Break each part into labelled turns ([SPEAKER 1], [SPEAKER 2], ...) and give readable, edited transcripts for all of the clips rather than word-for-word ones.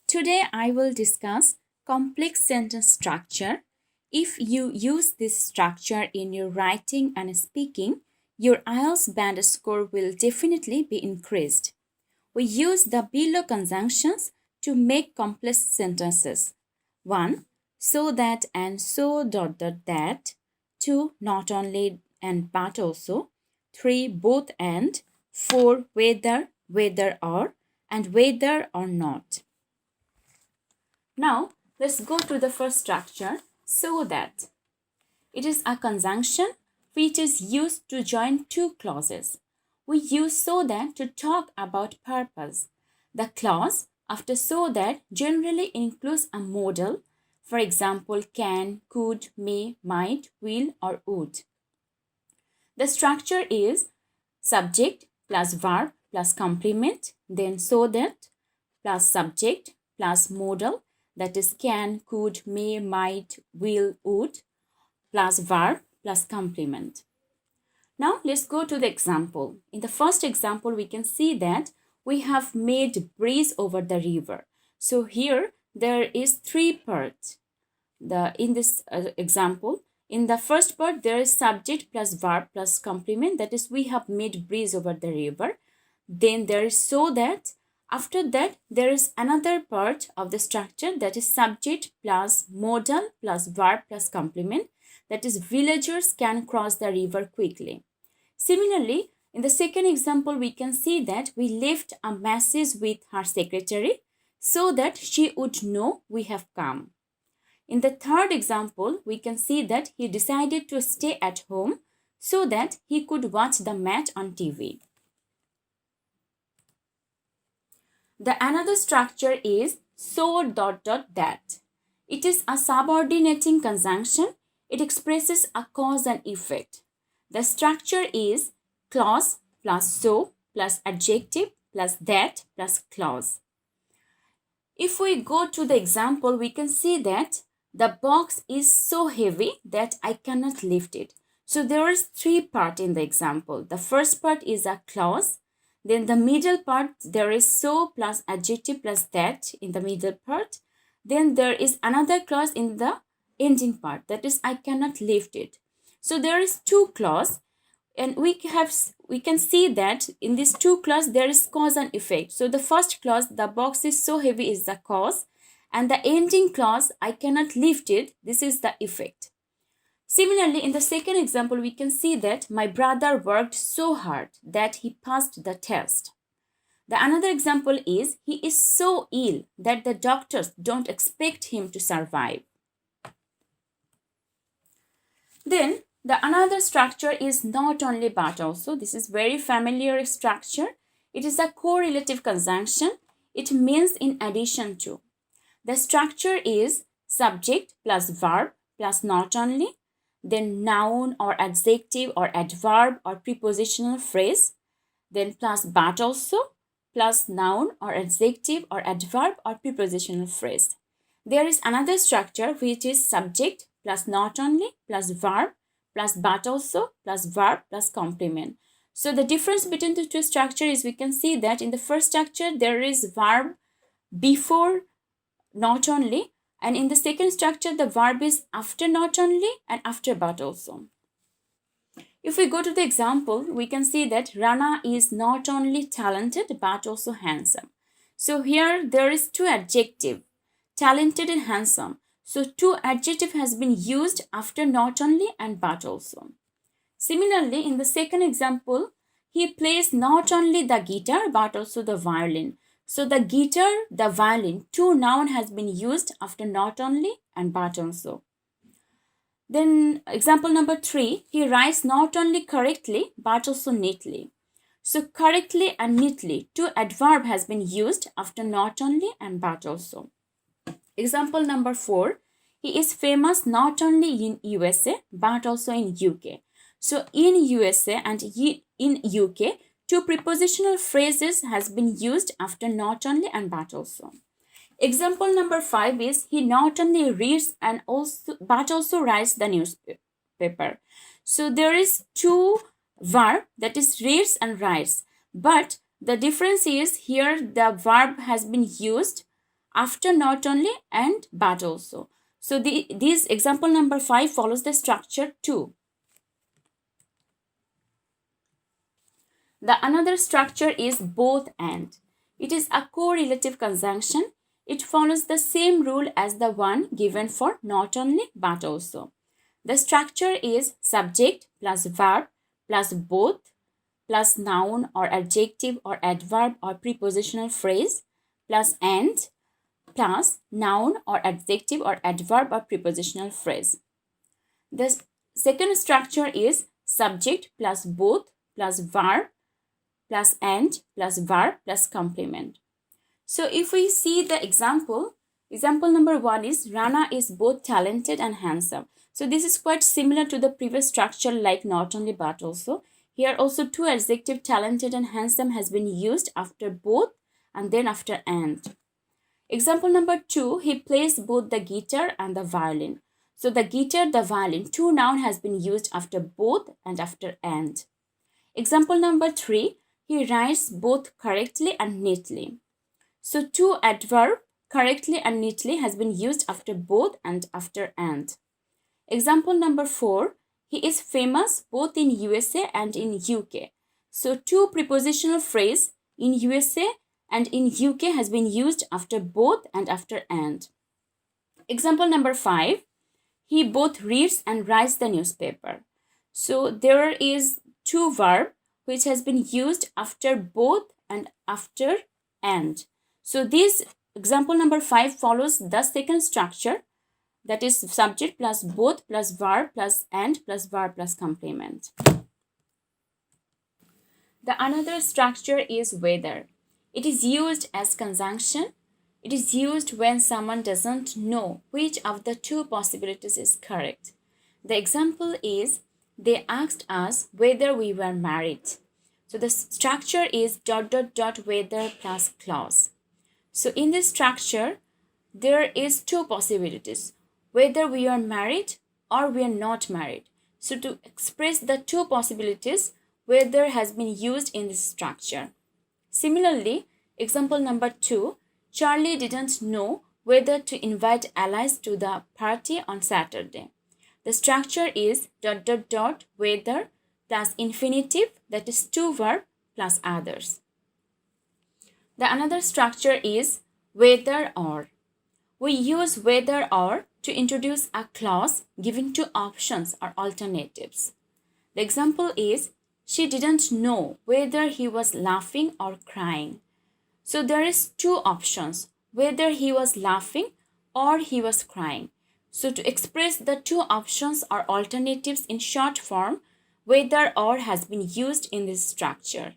[SPEAKER 1] Today I will discuss complex sentence structure. If you use this structure in your writing and speaking, your IELTS band score will definitely be increased. We use the below conjunctions to make complex sentences. 1. So that and so that. 2. Not only and but also. 3. Both and. 4. Whether or, and whether or not. Now, let's go to the first structure, so that. It is a conjunction which is used to join two clauses. We use so that to talk about purpose. The clause after so that generally includes a modal, for example, can, could, may, might, will, or would. The structure is subject plus verb plus complement, then so that plus subject plus modal, that is can, could, may, might, will, would, plus verb plus complement. Now let's go to the example. In the first example, we can see that we have made breeze over the river. So here there is three parts. In this example, in the first part, there is subject plus verb plus complement. That is, we have made breeze over the river. Then there is so that. After that, there is another part of the structure, that is subject plus modal plus verb plus complement. That is, villagers can cross the river quickly. Similarly, in the second example, we can see that we left a message with her secretary so that she would know we have come. In the third example, we can see that he decided to stay at home so that he could watch the match on TV. The another structure is so that. It is a subordinating conjunction. It expresses a cause and effect. The structure is clause plus so plus adjective plus that plus clause. If we go to the example, we can see that the box is so heavy that I cannot lift it. So there is three parts in the example. The first part is a clause. Then the middle part, there is so plus adjective plus that in the middle part. Then there is another clause in the ending part, that is, I cannot lift it. So there is two clause, and we can see that in these two clause there is cause and effect. So the first clause, the box is so heavy, is the cause, and the ending clause, I cannot lift it, this is the effect. Similarly, in the second example, we can see that my brother worked so hard that he passed the test. The another example is he is so ill that the doctors don't expect him to survive. Then the another structure is not only but also. This is very familiar structure. It is a correlative conjunction. It means in addition to. The structure is subject plus verb plus not only, then noun or adjective or adverb or prepositional phrase, then plus but also, plus noun or adjective or adverb or prepositional phrase. There is another structure which is subject plus not only plus verb plus but also plus verb plus complement. So the difference between the two structures is, we can see that in the first structure there is verb before not only, and in the second structure the verb is after not only and after but also. If we go to the example, we can see that Rana is not only talented but also handsome. So here there is two adjective, talented and handsome. So two adjective has been used after not only and but also. Similarly, in the second example, he plays not only the guitar but also the violin. So the guitar, the violin, two noun has been used after not only and but also. Then example number 3, he writes not only correctly but also neatly. So correctly and neatly, two adverb has been used after not only and but also. Example number 4, he is famous not only in USA but also in UK. So in USA and in UK, two prepositional phrases has been used after not only and but also. Example number 5 is he not only reads and also but also writes the newspaper. So there is two verb, that is reads and writes, but the difference is here the verb has been used after not only and but also. So this example number 5 follows the structure 2. The another structure is both and. It is a correlative conjunction. It follows the same rule as the one given for not only but also. The structure is subject plus verb plus both plus noun or adjective or adverb or prepositional phrase plus and plus noun or adjective or adverb or prepositional phrase. The second structure is subject plus both plus verb plus and plus verb plus complement. So if we see the example number 1 is Rana is both talented and handsome. So this is quite similar to the previous structure like not only but also. Here also two adjective talented and handsome has been used after both and then after and. Example number 2, he plays both the guitar and the violin. So the guitar, the violin, two noun has been used after both and after and. Example number 3, he writes both correctly and neatly. So two adverb correctly and neatly has been used after both and after and. Example number 4, he is famous both in USA and in UK. So two prepositional phrase in USA and in UK has been used after both and after and. Example number 5, he both reads and writes the newspaper. So there is two verb which has been used after both and after and. So this example number 5 follows the second structure, that is subject plus both plus verb plus and plus verb plus complement. The another structure is whether. It is used as conjunction. It is used when someone doesn't know which of the two possibilities is correct. The example is, they asked us whether we were married. So the structure is ... whether plus clause. So in this structure, there is two possibilities, whether we are married or we are not married. So to express the two possibilities, whether has been used in this structure. Similarly, example number 2, Charlie didn't know whether to invite Alice to the party on Saturday. The structure is ... whether plus infinitive, that is to verb plus others. The another structure is whether or. We use whether or to introduce a clause giving two options or alternatives. The example is, she didn't know whether he was laughing or crying. So there is two options, whether he was laughing or he was crying. So to express the two options or alternatives in short form, whether or has been used in this structure.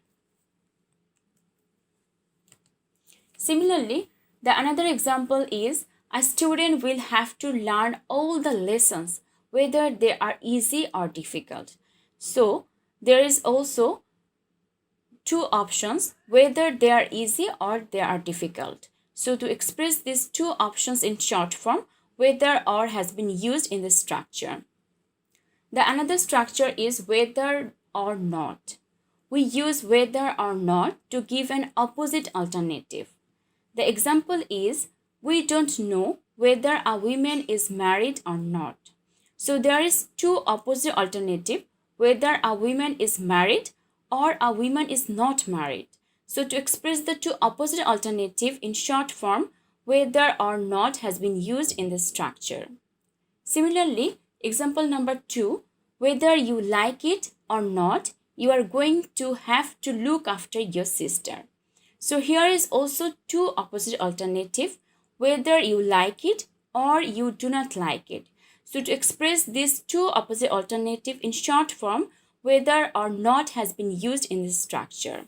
[SPEAKER 1] Similarly, the another example is, a student will have to learn all the lessons, whether they are easy or difficult. So there is also two options, whether they are easy or they are difficult. So to express these two options in short form, whether or has been used in the structure. The another structure is whether or not. We use whether or not to give an opposite alternative. The example is, we don't know whether a woman is married or not. So there is two opposite alternative, whether a woman is married or a woman is not married. So to express the two opposite alternative in short form, whether or not has been used in the structure. Similarly, example number 2, whether you like it or not, you are going to have to look after your sister. So here is also two opposite alternative, whether you like it or you do not like it. So to express these two opposite alternative in short form, whether or not has been used in this structure.